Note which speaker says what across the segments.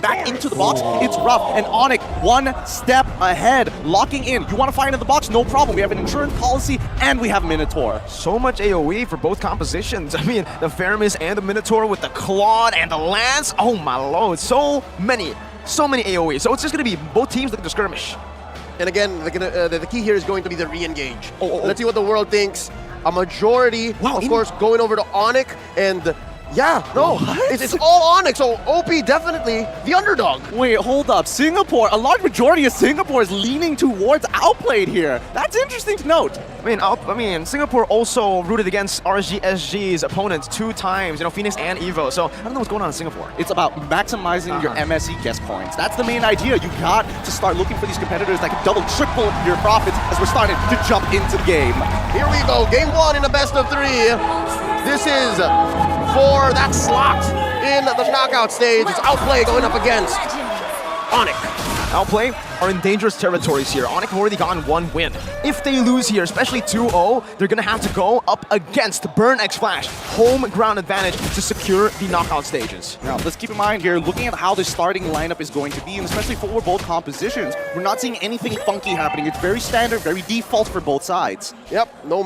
Speaker 1: come back into the box. It's rough, and ONIC one step ahead, locking in. You want to find in the box? No problem. We have an insurance policy, and we have Minotaur.
Speaker 2: So much AoE for both compositions. I mean, the Faramis and the Minotaur with the Clawed and the Lance. Oh my lord, so many AoE. So it's just going to be both teams looking to skirmish.
Speaker 3: And again, the key here is going to be the re-engage. Let's see what the world thinks. A majority, of course, going over to ONIC, and it's all ONIC, so OP definitely the underdog.
Speaker 1: Wait, hold up. Singapore, a large majority of Singapore is leaning towards Outplayed here. That's interesting to note.
Speaker 2: I mean, Singapore also rooted against RGSG's opponents 2 times, Phoenix and Evo, so I don't know what's going on in Singapore.
Speaker 1: It's about maximizing your MSC guest points. That's the main idea. You got to start looking for these competitors that can double, triple your profits as we're starting to jump into the game.
Speaker 3: Here we go, game 1 in a best of 3. This is for that slot in the knockout stage. It's Outplay going up against ONIC.
Speaker 2: Outplay are in dangerous territories here. ONIC have already gotten 1 win. If they lose here, especially 2-0, they're going to have to go up against Burn X Flash. Home ground advantage to secure the knockout stages.
Speaker 1: Now, let's keep in mind here, looking at how the starting lineup is going to be, and especially for both compositions, we're not seeing anything funky happening. It's very standard, very default for both sides.
Speaker 3: Yep, no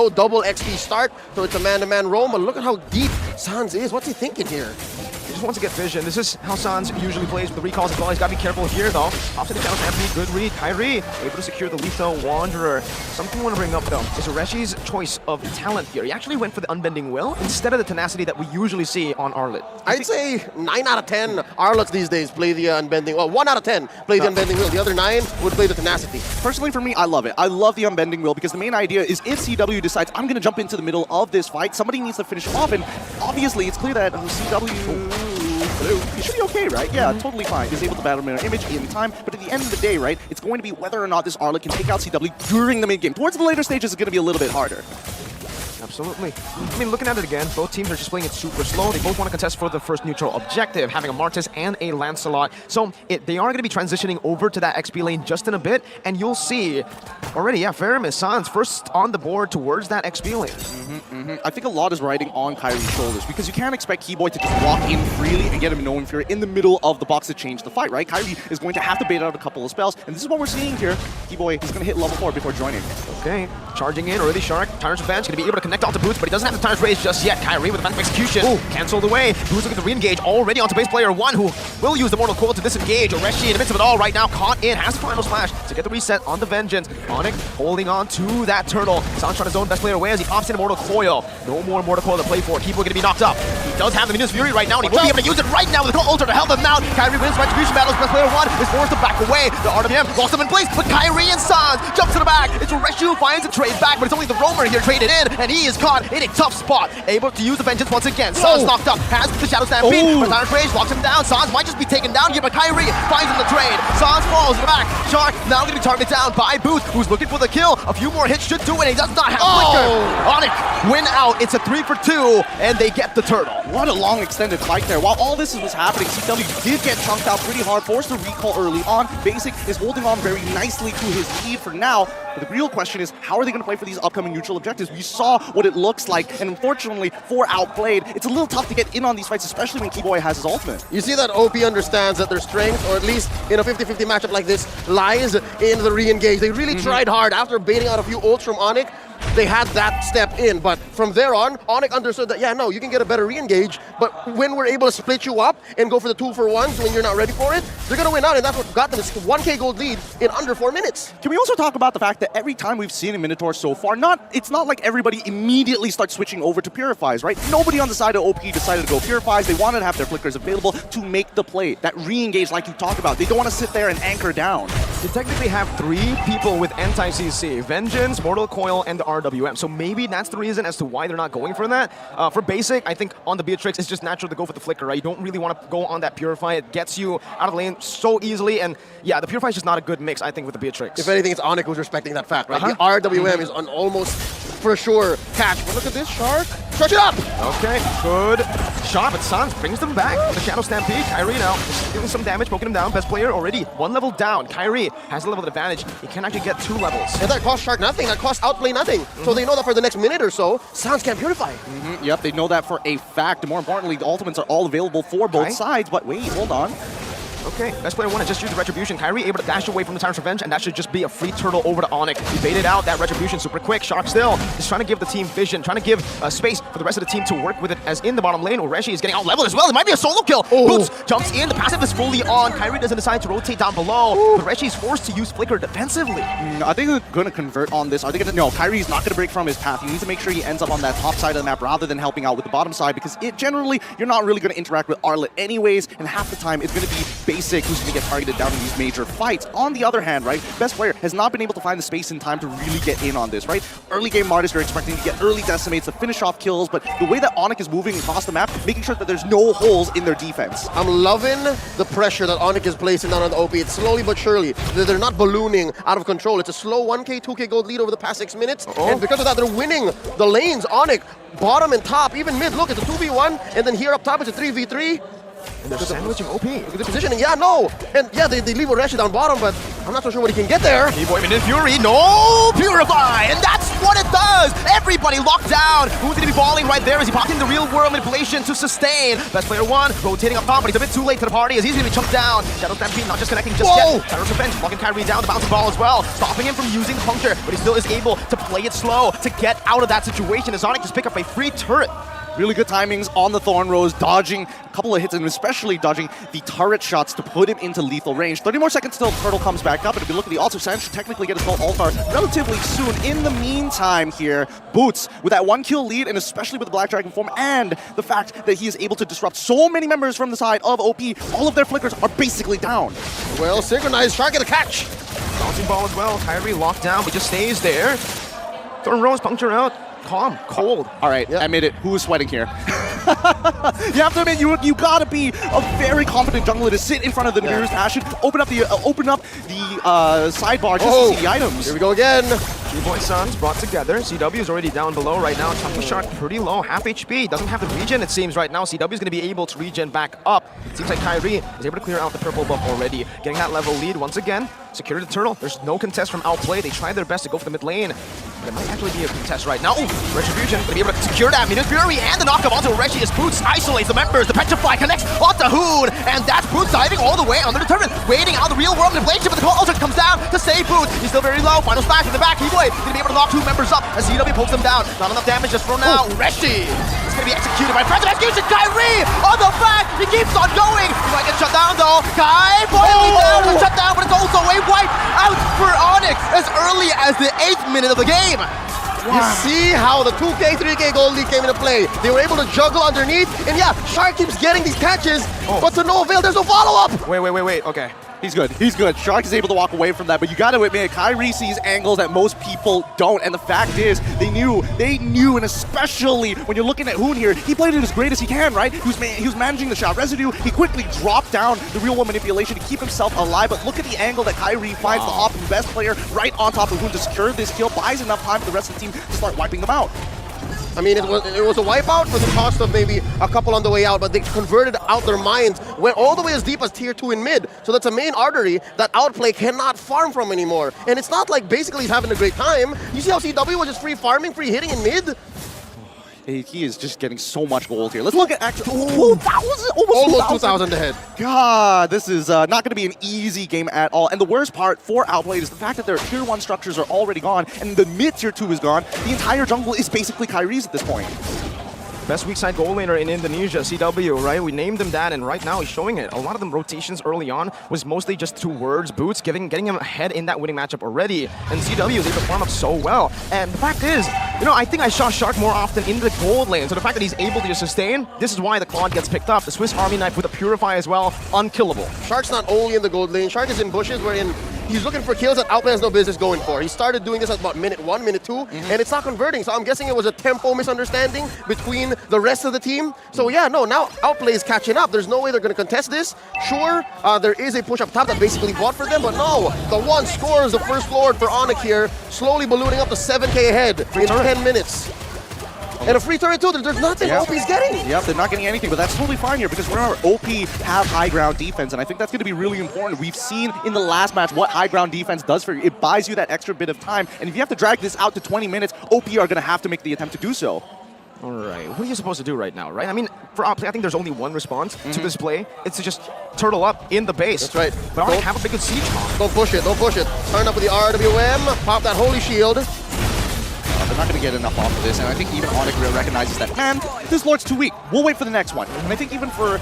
Speaker 3: double XP start, so it's a man-to-man roam, but look at how deep Sans is. What's he thinking here?
Speaker 2: He just wants to get vision. This is how Sans usually plays with the recalls as well. He's got to be careful here, though. Pops to the channel for Anthony. Good read. Kyrie able to secure the lethal Wanderer. Something I want to bring up, though, is Reshi's choice of talent here. He actually went for the Unbending Will instead of the tenacity that we usually see on Arlet.
Speaker 3: I'd say 9 out of 10 Arlets these days play the Unbending. Well, 1 out of 10 play the Unbending Will. The other 9 would play the tenacity.
Speaker 1: Personally, for me, I love it. I love the Unbending Will because the main idea is if CW decides, I'm going to jump into the middle of this fight, somebody needs to finish him off, and obviously it's clear that CW... He should be okay, right? Yeah, totally fine. He's able to battle mirror image in time, but at the end of the day, right, it's going to be whether or not this Arlet can take out CW during the mid-game. Towards the later stages, it's going to be a little bit harder.
Speaker 2: Absolutely. I mean, looking at it again, both teams are just playing it super slow. They both want to contest for the first neutral objective, having a Martis and a Lancelot. So they are going to be transitioning over to that XP lane just in a bit, and you'll see already, Faramis, Sans first on the board towards that XP lane.
Speaker 1: I think a lot is riding on Kyrie's shoulders because you can't expect Keyboy to just walk in freely and get him no inferior in the middle of the box to change the fight, right? Kyrie is going to have to bait out a couple of spells, and this is what we're seeing here. Keyboy is going to hit level 4 before joining.
Speaker 2: Okay, charging in, early Shark, Tyrant's Revenge, going to be able to connect onto Boots, but he doesn't have the Tyrant's Rage just yet. Kyrie with the Phantom Execution, cancelled away. Boots looking to re-engage already onto base player 1, who will use the Mortal Coil to disengage. Reshi in the midst of it all right now, caught in, has the Final Splash to get the reset on the Vengeance. ONIC holding on to that turtle. Sans trying to zone best player away as he pops in a Mortal Coil. No more Mortal Coil to play for. Keyboy going to be knocked up. He does have the Venus Fury right now, and he will be able to use it right now with the Ultra to help him out. Kyrie wins Retribution battles. Best player 1 is forced to back away. The RWM lost him in place, but Kyrie and Sans jumps to the back. It's Reshi who finds a trade back, but it's only the Roamer here traded in, and he is caught in a tough spot. Able to use the Vengeance once again. Sans knocked up, has the Shadow Stampede, but Tyrant's Rage locks him down. Sans might just be taken down here, but Kyrie finds him the trade. Sans falls in the back. Shark now going to be targeted down by Boots, who's looking for the kill. A few more hits should do it. He does not have Flicker. ONIC win out. It's a 3 for 2, and they get the turtle.
Speaker 1: What a long extended fight there. While all this was happening, CW did get chunked out pretty hard, forced to recall early on. Basic is holding on very nicely to his lead for now. But the real question is, how are they going to play for these upcoming neutral objectives? We saw what it looks like, and unfortunately, for Outplayed, it's a little tough to get in on these fights, especially when Keyboy has his ultimate.
Speaker 3: You see that OP understands that their strength, or at least in a 50-50 matchup like this, lies in the re-engage. They really tried hard after baiting out a few ults from ONIC. They had that step in, but from there on, ONIC understood that, you can get a better re-engage, but when we're able to split you up and go for the 2-for-1s when you're not ready for it, they're going to win out, and that's what got them this 1K gold lead in under 4 minutes.
Speaker 1: Can we also talk about the fact that every time we've seen a Minotaur so far, it's not like everybody immediately starts switching over to Purifies, right? Nobody on the side of OP decided to go Purifies. They wanted to have their flickers available to make the play, that re-engage like you talked about. They don't want to sit there and anchor down.
Speaker 2: They technically have 3 people with anti-CC, Vengeance, Mortal Coil, and the RWM. So maybe that's the reason as to why they're not going for that. For basic, I think on the Beatrix, it's just natural to go for the Flicker, right? You don't really want to go on that Purify. It gets you out of lane so easily, and the Purify is just not a good mix, I think, with the Beatrix.
Speaker 3: If anything, it's ONIC who's respecting that fact, right? The RWM is on almost for sure catch. But look at this, Shark. Stretch it up!
Speaker 2: Okay, good shot, but Sans brings them back. The Shadow Stampede, Kyrie now is doing some damage, poking him down. Best player already 1 level down. Kyrie has a level advantage. He can actually get 2 levels.
Speaker 3: And that costs Shark nothing. That costs Outplay nothing. So they know that for the next minute or so, Sans can purify.
Speaker 1: Yep, they know that for a fact. More importantly, the ultimates are all available for both sides. But wait, hold on.
Speaker 2: Okay, best player 1 has just used the Retribution. Kyrie able to dash away from the Tyrant's Revenge, and that should just be a free turtle over to ONIC. He baited out that Retribution super quick. Shark still is trying to give the team vision, trying to give space for the rest of the team to work with it, as in the bottom lane, Oreshi is getting out-leveled as well. It might be a solo kill. Boots jumps in, the passive is fully on. Kyrie doesn't decide to rotate down below, but Oreshi is forced to use Flicker defensively.
Speaker 1: Are they going to convert on this? Are they going to... No, Kyrie's not going to break from his path. He needs to make sure he ends up on that top side of the map rather than helping out with the bottom side, because it generally, you're not really going to interact with Arlet anyways, and half the time it's going to be Basic who's going to get targeted down in these major fights. On the other hand, right, best player has not been able to find the space and time to really get in on this, right? Early game Martis, you're expecting to get early decimates to finish off kills, but the way that ONIC is moving across the map, making sure that there's no holes in their defense.
Speaker 3: I'm loving the pressure that ONIC is placing down on the OP. It's slowly but surely. They're not ballooning out of control. It's a slow 1K, 2K gold lead over the past 6 minutes, and because of that, they're winning the lanes. ONIC, bottom and top, even mid. Look, it's a 2v1, and then here up top, it's a 3v3.
Speaker 2: And they're sandwiching OP.
Speaker 3: Look at the positioning. Yeah, no. And yeah, they leave Oreshi down bottom, but I'm not so sure what he can get there.
Speaker 2: Boy in Fury, no Purify, and that's what it does. Everybody locked down. Who's going to be falling right there as he popped in the real world manipulation to sustain. Best player 1 rotating up top, but he's a bit too late to the party as he's going to be chunked down. Shadow Stampede not just connecting just yet. Tyrant's Revenge blocking Kyrie down, the bouncing ball as well, stopping him from using the puncture, but he still is able to play it slow to get out of that situation as ONIC just pick up a free turret.
Speaker 1: Really good timings on the Thorn Rose, dodging a couple of hits and especially dodging the turret shots to put him into lethal range. 30 more seconds till Turtle comes back up, and if you look at the altar, Sam should technically get his full altar relatively soon. In the meantime here, Boots with that 1 kill lead, and especially with the Black Dragon form and the fact that he is able to disrupt so many members from the side of OP, all of their flickers are basically down.
Speaker 3: Well, synchronized, Shark get a catch.
Speaker 2: Bouncing ball as well, Kyrie locked down, but just stays there. Thorn Rose puncture out. Calm, cold.
Speaker 1: All right, admit it. Who is sweating here? You have to admit, you gotta be a very confident jungler to sit in front of the nearest Ashen, open up the sidebar just to see the items.
Speaker 3: Here we go again.
Speaker 2: Two boy sons brought together. CW is already down below right now. Chunky Shark pretty low, half HP. Doesn't have the regen, it seems, right now. CW is going to be able to regen back up. It seems like Kyrie is able to clear out the purple buff already. Getting that level lead once again. Secure the turtle. There's no contest from Outplay. They tried their best to go for the mid lane, but it might actually be a contest right now. Ooh, Retribution going to be able to secure that. Minute Fury and the knockup onto Oreshi as Boots isolates the members. The Petrify connects onto Hoon, and that's Boots diving all the way under the turret, waiting out the real world manipulation, but the ultimate comes down to save Boots. He's still very low. Final splash in the back. He-Boy going to be able to knock 2 members up as CW pokes them down. Not enough damage just for now. Oreshi is going to be executed by Friends of Execution. Kyrie on the back. He keeps on going. He might get shut down though. Kai boiling down, but shut down, but it's also a wipe out for ONIC as early as the 8th minute of the game.
Speaker 3: You see how the 2K, 3K gold lead came into play. They were able to juggle underneath, and yeah, Shark keeps getting these catches, but to no avail, there's no follow-up.
Speaker 2: Wait, okay.
Speaker 1: He's good. He's good. Shark is able to walk away from that, but you got to admit, Kyrie sees angles that most people don't, and the fact is, they knew, and especially when you're looking at Hoon here, he played it as great as he can, right? He was managing the shot residue. He quickly dropped down the real world manipulation to keep himself alive, but look at the angle that Kyrie finds the hop, the best player right on top of Hoon to secure this kill, buys enough time for the rest of the team to start wiping them out.
Speaker 3: I mean, it was a wipeout for the cost of maybe a couple on the way out, but they converted out their minds, went all the way as deep as tier 2 in mid. So that's a main artery that Outplay cannot farm from anymore. And it's not like basically he's having a great time. You see how CW was just free farming, free hitting in mid?
Speaker 1: He is just getting so much gold here. Let's look at actual. Oh, that was
Speaker 3: almost 2,000 ahead.
Speaker 1: God, this is not going to be an easy game at all. And the worst part for Outplay is the fact that their tier 1 structures are already gone, and the mid tier 2 is gone. The entire jungle is basically Kyrie's at this point.
Speaker 2: Best weak side goal laner in Indonesia, CW, right? We named him that, and right now he's showing it. A lot of them rotations early on was mostly just 2 words, Boots, getting him ahead in that winning matchup already. And CW is able to farm up so well. And the fact is, you know, I think I saw Shark more often in the gold lane. So the fact that he's able to just sustain, this is why the Claude gets picked up. The Swiss Army knife with a Purify as well, unkillable.
Speaker 3: Shark's not only in the gold lane, Shark is in bushes wherein He's looking for kills that OUTPLAY has no business going for. He started doing this at about minute 1, minute 2, and it's not converting. So I'm guessing it was a tempo misunderstanding between the rest of the team. So yeah, no, now OUTPLAY is catching up. There's no way they're going to contest this. Sure, there is a push up top that basically bought for them, but no, the one scores the first Lord for ONIC here, slowly ballooning up to 7K ahead in 10 minutes. And a free turret too, there's nothing OP's getting.
Speaker 1: Yep, they're not getting anything, but that's totally fine here because remember, OP have high ground defense, and I think that's going to be really important. We've seen in the last match what high ground defense does for you. It buys you that extra bit of time, and if you have to drag this out to 20 minutes, OP are going to have to make the attempt to do so.
Speaker 2: All right, what are you supposed to do right now, right? I mean, for OUTPLAY, I think there's only one response to this play. It's to just turtle up in the base.
Speaker 3: That's right.
Speaker 2: But ONIC have a big siege comp.
Speaker 3: Don't push it, don't push it. Turn up with the RWM, pop that holy shield.
Speaker 1: They're not going to get enough off of this, and I think even ONIC recognizes that, man, this Lord's too weak. We'll wait for the next one. And I think even for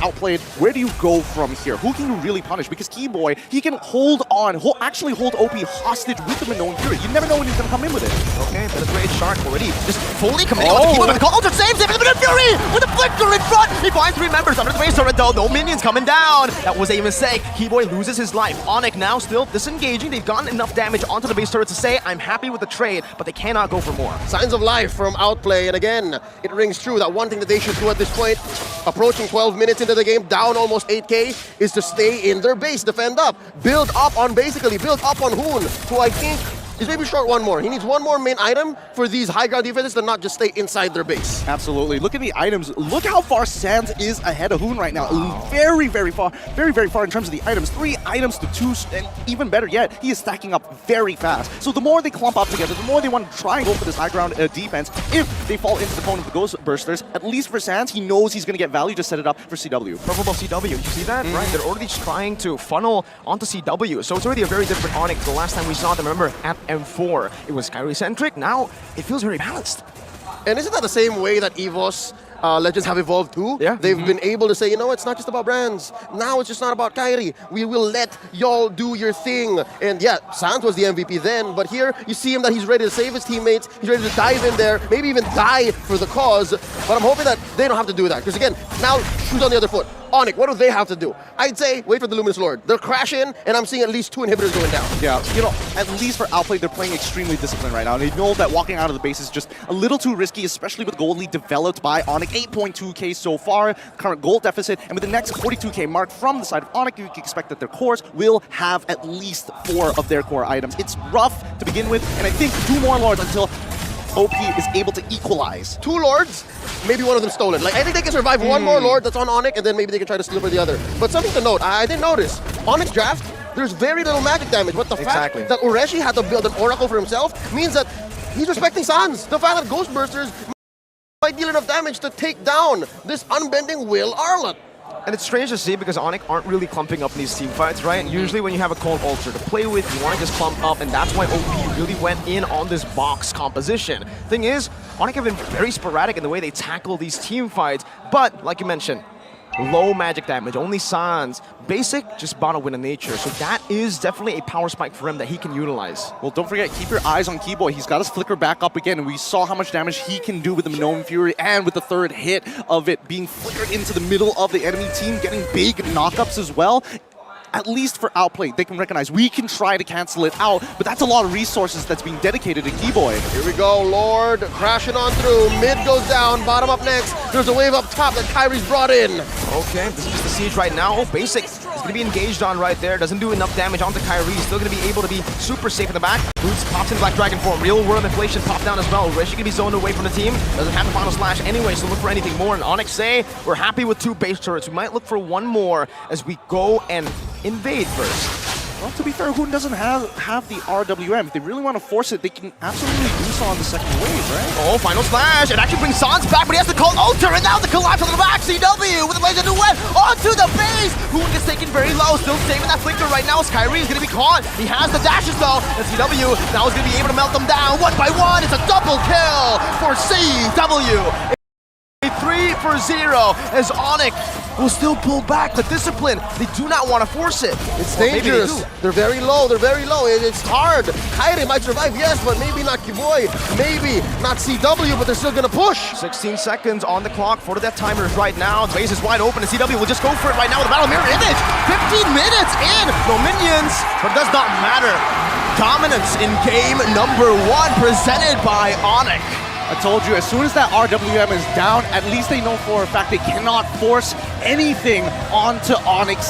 Speaker 1: OUTPLAY, where do you go from here? Who can you really punish? Because Keyboy, he can hold on, actually hold OP hostage with the Minoan Fury. You never know when he's going to come in with it.
Speaker 2: Okay, but the great Shark already just fully committing on the Keyboy, but the call saves him, and the Minoan Fury with a flicker in front. He finds 3 members under the base turret though, no minions coming down. That was a mistake. Keyboy loses his life. ONIC now still disengaging. They've gotten enough damage onto the base turret to say, I'm happy with the trade, but they cannot go for more.
Speaker 3: Signs of life from OUTPLAY, and again, it rings true that one thing that they should do at this point, approaching 12 minutes into the game, down almost 8K, is to stay in their base, defend up, build up on Hoon, who I think is maybe short one more. He needs one more main item for these high ground defenses to not just stay inside their base.
Speaker 1: Absolutely. Look at the items. Look how far Sands is ahead of Hoon right now. Very, very far in terms of the items. 3 items to 2, and even better yet, he is stacking up very fast. So the more they clump up together, the more they want to try and go for this high ground defense. If they fall into the cone of the Ghost Bursters, at least for Sands, he knows he's going to get value to set it up for CW.
Speaker 2: Purple CW, you see that? Right, they're already trying to funnel onto CW. So it's already a very different ONIC. The last time we saw them, remember, at M4, it was Kyrie-centric. Now, it feels very balanced.
Speaker 3: And isn't that the same way that EVOS Legends have evolved too?
Speaker 2: Yeah.
Speaker 3: They've been able to say, you know, it's not just about brands. Now it's just not about Kyrie. We will let y'all do your thing. And yeah, Sands was the MVP then, but here you see him that he's ready to save his teammates. He's ready to dive in there, maybe even die for the cause. But I'm hoping that they don't have to do that. Because again, now shoes on the other foot. ONIC, what do they have to do? I'd say wait for the Luminous Lord. They'll crash in, and I'm seeing at least 2 inhibitors going down.
Speaker 1: Yeah, you know, at least for OUTPLAY, they're playing extremely disciplined right now. And they know that walking out of the base is just a little too risky, especially with gold lead developed by ONIC. 8.2K so far, current gold deficit. And with the next 42K mark from the side of ONIC, you can expect that their cores will have at least 4 of their core items. It's rough to begin with, and I think 2 more Lords until OP is able to equalize.
Speaker 3: 2 Lords, maybe one of them stolen. Like, I think they can survive one more Lord that's on ONIC, and then maybe they can try to steal for the other. But something to note, I didn't notice, ONIC's draft, there's very little magic damage, but the fact that Ureshi had to build an Oracle for himself means that he's respecting Sans. The fact that Ghost Bursters might deal enough damage to take down this unbending Will Arlott.
Speaker 2: And it's strange to see because ONIC aren't really clumping up in these team fights, right? And usually when you have a cold ulcer to play with, you want to just clump up, and that's why OP really went in on this box composition. Thing is, ONIC have been very sporadic in the way they tackle these team fights, but like you mentioned, low magic damage, only Sans. Basic, just bottle win in nature. So that is definitely a power spike for him that he can utilize.
Speaker 1: Well, don't forget, keep your eyes on Keyboy. He's got his flicker back up again, and we saw how much damage he can do with the Minoan Fury, and with the 3rd hit of it being flickered into the middle of the enemy team, getting big knockups as well. At least for OUTPLAY, they can recognize we can try to cancel it out, but that's a lot of resources that's being dedicated to Keyboy.
Speaker 3: Here we go, Lord crashing on through. Mid goes down, bottom up next. There's a wave up top that Kyrie's brought in.
Speaker 2: Okay, this is just the siege right now. Oh, Basic is going to be engaged on right there. Doesn't do enough damage onto Kyrie. Still going to be able to be super safe in the back. Boots pops in Black Dragon form. Real world inflation popped down as well. Reshi going to be zoned away from the team. Doesn't have the final slash anyway, so look for anything more. And ONIC say, we're happy with 2 base turrets. We might look for 1 more as we go and invade first.
Speaker 1: Well, to be fair, Hoon doesn't have the RWM. If they really want to force it, they can absolutely do so on the second wave, right?
Speaker 2: Oh, final slash! It actually brings Sans back, but he has to call Alter, and now the collapse on the back. CW with the laser duet onto the base! Hoon gets taken very low, still saving that flicker right now as Kyrie is going to be caught. He has the dashes though, and CW now is going to be able to melt them down 1 by 1. It's a double kill for CW. A 3-for-0 as ONIC will still pull back. The discipline, they do not want to force it.
Speaker 3: It's
Speaker 2: Or maybe they
Speaker 3: dangerous.
Speaker 2: do.
Speaker 3: They're very low. They're very low. It's hard. Kairi might survive, yes, but maybe not Kiboy. Maybe not CW, but they're still gonna push.
Speaker 2: 16 seconds on the clock for the death timers right now. The base is wide open, and CW will just go for it right now with a battle mirror image. 15 minutes in, no minions, but it does not matter. Dominance in game number 1 presented by ONIC.
Speaker 1: I told you, as soon as that RWM is down, at least they know for a fact they cannot force anything onto ONIC.